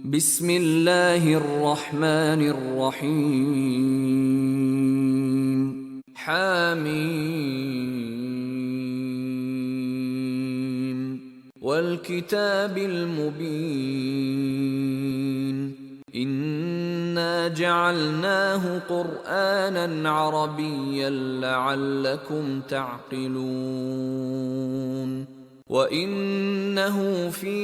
بسم الله الرحمن الرحيم حميم والكتاب المبين إنا جعلناه قرآنا عربيا لعلكم تعقلون وإنه في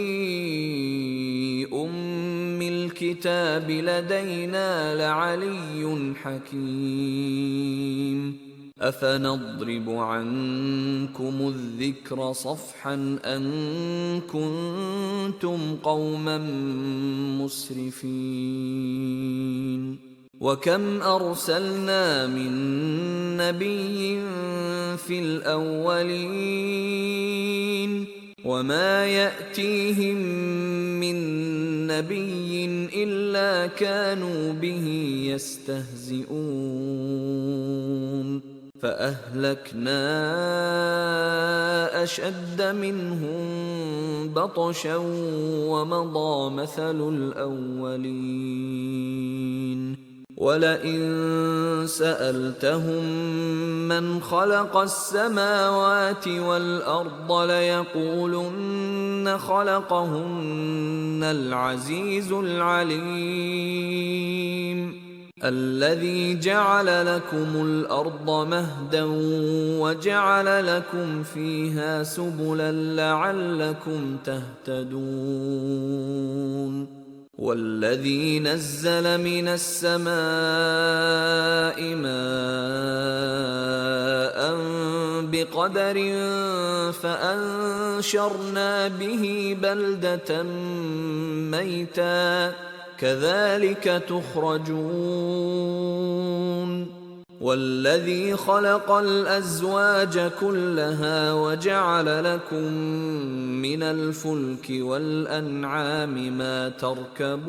أم الكتاب لدينا لعلي حكيم أفنضرب عنكم الذكر صفحا أن كنتم قوما مسرفين وكم أرسلنا من نبي في الأولين وما يأتيهم من نبي إلا كانوا به يستهزئون فأهلكنا أشد منهم بطشا ومضى مثل الأولين ولئن سألتهم من خلق السماوات والأرض ليقولن خلقهن العزيز العليم الذي جعل لكم الأرض مهدا وجعل لكم فيها سبلا لعلكم تهتدون والذي نزل من السماء ماء بقدر فأنشرنا به بلدة ميتا كذلك تخرجون والذي خلق الأزواج كلها وجعل لكم من الفلك والأنعام ما تركبون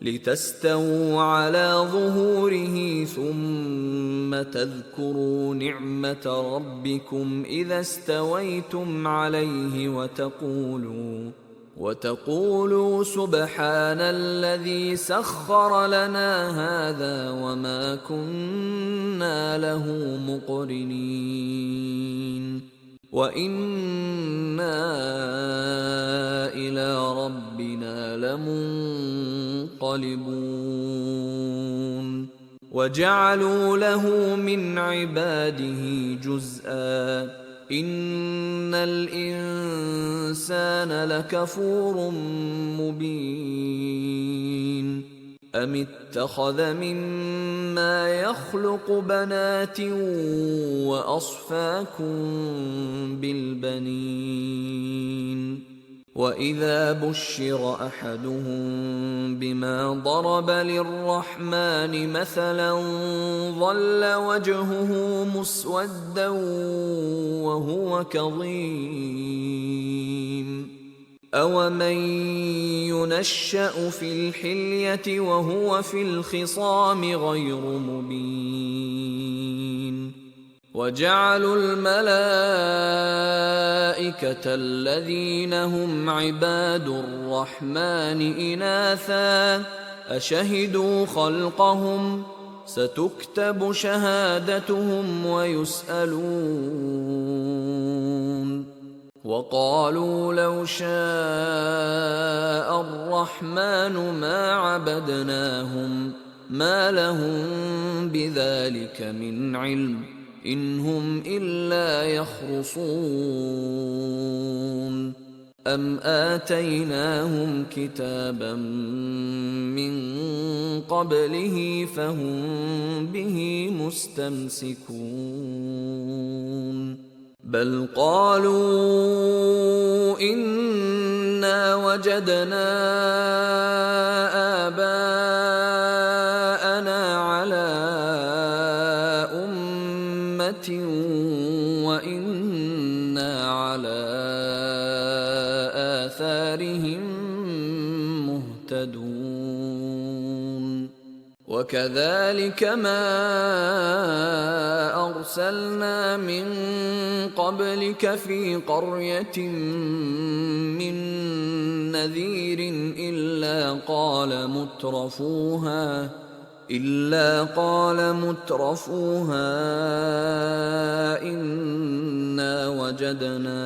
لتستووا على ظهوره ثم تذكروا نعمة ربكم إذا استويتم عليه وتقولوا سبحان الذي سخر لنا هذا وما كنا له مقرنين وإنا إلى ربنا لمنقلبون وجعلوا له من عباده جزءا إن الإنسان لكفور مبين أم اتخذ مما يخلق بنات وأصفاكم بالبنين وإذا بشر أحدهم بما ضرب للرحمن مثلا ظل وجهه مسودا وهو كظيم أومن ينشأ في الحلية وهو في الخصام غير مبين وجعلوا الملائكة الذين هم عباد الرحمن إناثا أشهدوا خلقهم ستكتب شهادتهم ويسألون وقالوا لو شاء الرحمن ما عبدناهم ما لهم بذلك من علم إن هم إلا يخرصون أم آتيناهم كتابا من قبله فهم به مستمسكون بل قالوا إنا وجدنا آباءنا على وإنا على آثارهم مهتدون وكذلك ما أرسلنا من قبلك في قرية من نذير إلا قال مترفوها إنا وجدنا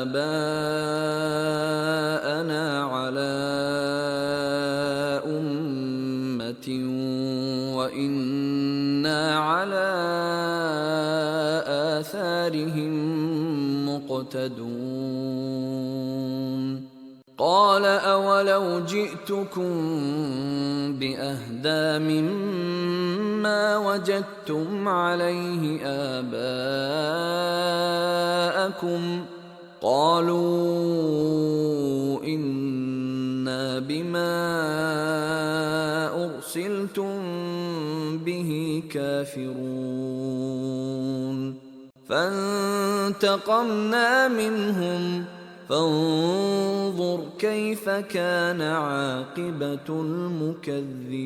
آباءنا على أمة وإنا على آثارهم مقتدون قال أولو جئتكم بأهدى مما وجدتم عليه آباءكم قالوا إنا بما أرسلتم به كافرون فانتقمنا منهم فانظر كيف كان عاقبة المكذبين